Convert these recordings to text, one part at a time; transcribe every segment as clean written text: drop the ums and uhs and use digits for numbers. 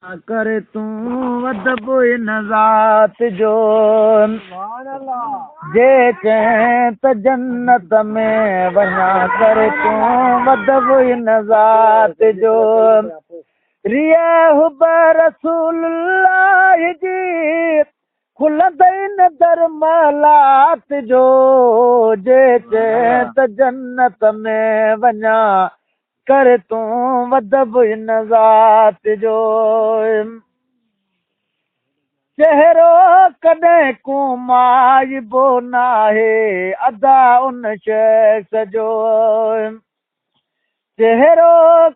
कर तूं वधबो इन ज़ात जो जे चएं त जन्नत में वञा कर तूं वधबो इन ज़ात जो रिया हुब रसूलुल्लाह जी खुलंदई न दरमलात जो जे चएं त जन्नत में वञा कर तूं वधब इन ज़ात जो चहिरो कॾहिं को माइबो नाहे अदा उन शख़्स जो चहिरो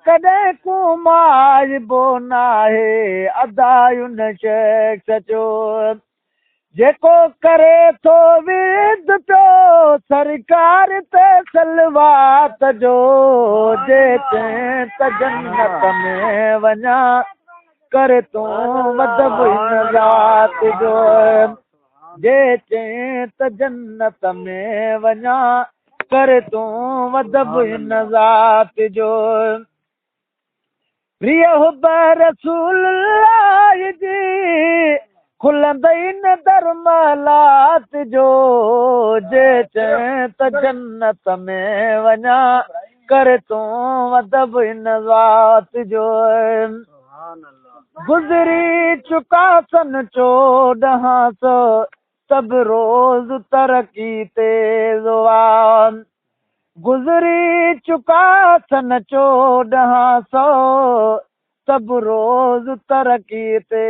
कॾहिं को माइबो नाहे अदा उन शख़्स जो जेको करे थो विद पियो सरकार ते सलवात जो जे चएं त जन्नत में वञा कर तूं वधब इन ज़ात जो जे चएं त जन्नत में वञा कर तूं वधब इन ज़ात जो प्रिय हुब रसूलुल्लाह जी खुलंदई न दरमलात जो जे चएं त जन्नत में वञा कर तूं वधब इन ज़ात जो गुज़री चुका सन 1400 सब रोज़ तरक़ी ते ज़ुवान गुज़री चुका सन 1400 सब रोज़ तरक़ी ते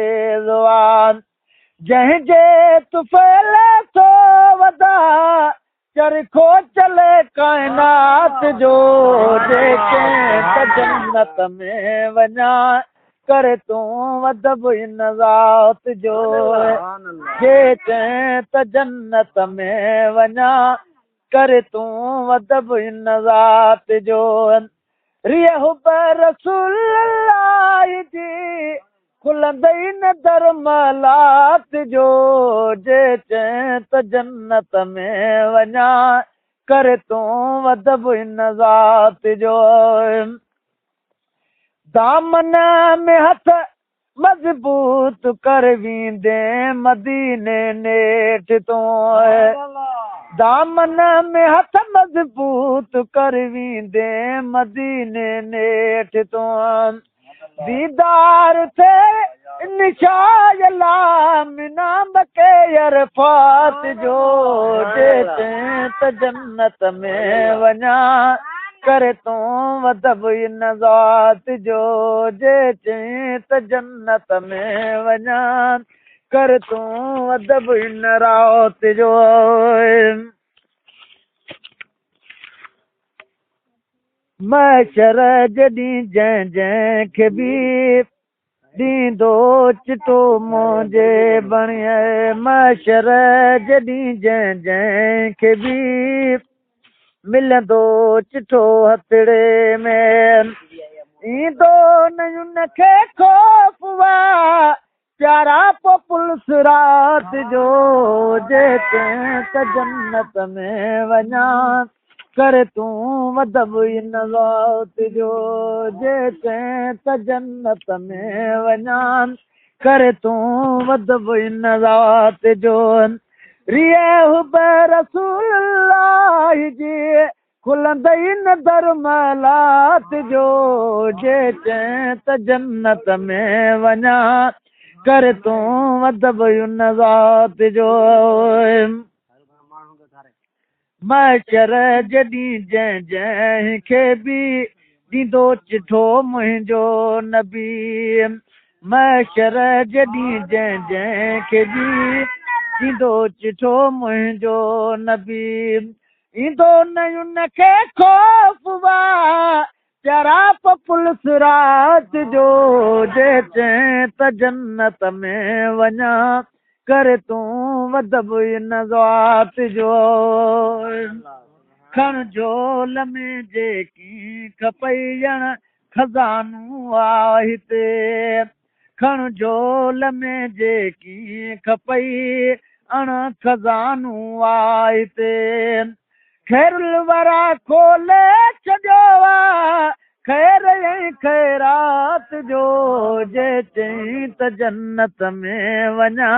ज़ुवान जंहिंजे तुफ़ैले थो वधा चरखो चले काइनात जो जेके त जन्नत में वञा कर तूं वधब इन ज़ात जो जे चएं त जन्नत में वञा कर तूं वधब इन ज़ात जो रिया हुब रसूलुल्लाह जी खुलंदई न दरमलात जो जे चएं त जन्नत में वञा कर तूं वधब इन ज़ात जो दामन में हथ मज़बूत कर वींदे मदीने नेठ तूं दामन में हथ मज़बूत कर वींदे मदीने नेठ तूं दीदार थे निशायला मिनाम के अरफात जो जे चएं त जन्नत में वञा कर तूं वधब इन ज़ात जो जे चएं त जन्नत में वञा कर तूं वधब इन रात जो महशर जॾहिं जंहिं जंहिंखे बि ॾींदो चिटो मुंहिंजे बणीअ महशर जॾहिं जंहिं जंहिंखे बि मिलंदो चिठो हथड़े में ईंदो न उनखे ख़ौफ़ हुआ प्यारा पो पुलिस रात जो जे चएं त जन्नत में वञा कर तूं वधब इन ज़ात जो जे चएं त जन्नत में वञा कर तूं वधब इन ज़ात जो रिया हुब रसूलुल्लाह जी खुलंदई न दरमलात जो जे चएं त जन्नत में वञा कर तूं वधब इन ज़ात जो महशर जॾहिं जंहिं जंहिंखे बि ॾींदो चिठो मुंहिंजो नबी महशर जॾहिं जंहिं जंहिंखे बि ॾींदो चिठो मुंहिंजो नबी ईंदो न उनखे ख़ौफ़ हुआ प्यारा पो पुलिस रात जो जे चएं त जन्नत में वञा कर तूं वधब इन ज़ात जो खण झोल में जेकी खपई ॼण खज़ानू आहे हिते खण झोल में जेकी खपई अण खज़ानू आहे हिते खैरुल वरा खोले छॾियो आहे खैर ऐं खैरात जो जे चई त जन्नत में वञा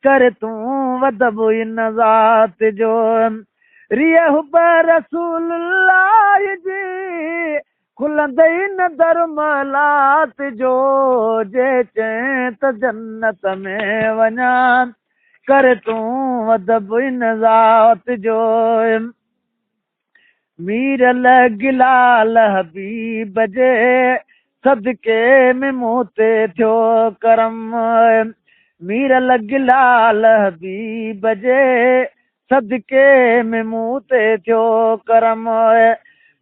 कर तूं वधब इन ज़ात जो रिय हुब रसूल अल्लाह जी खुलंदई न दरमलात जो जे चई त जन्नत में वञा कर तूं वधब इन ज़ात जो मीर गिलाल हबीब जे सदके में मूं ते थियो करम मीर गिलाल हबीब जे सदके में मूं ते थियो करम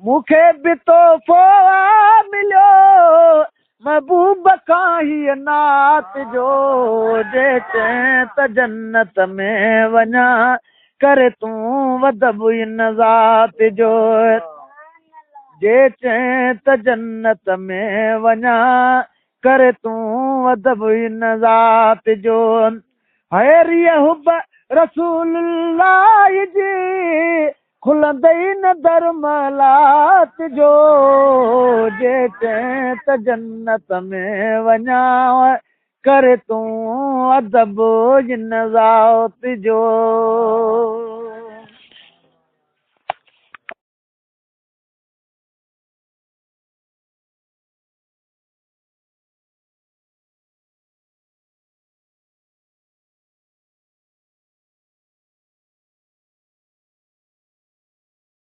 मूंखे बि तोहफ़ो मिलियो महबूब खां हीअ नात जो जे चए त जन्नत में वञा कर तूं वधब इन ज़ात जो जे चए त जन्नत में वञा कर तूं वधब इन ज़ात जो हैरिय हुब रसूल अल्लाह जी खुलंदई न दरमलात जो जे चए त जन्नत में वञा कर तूं अदब इन ज़ात जो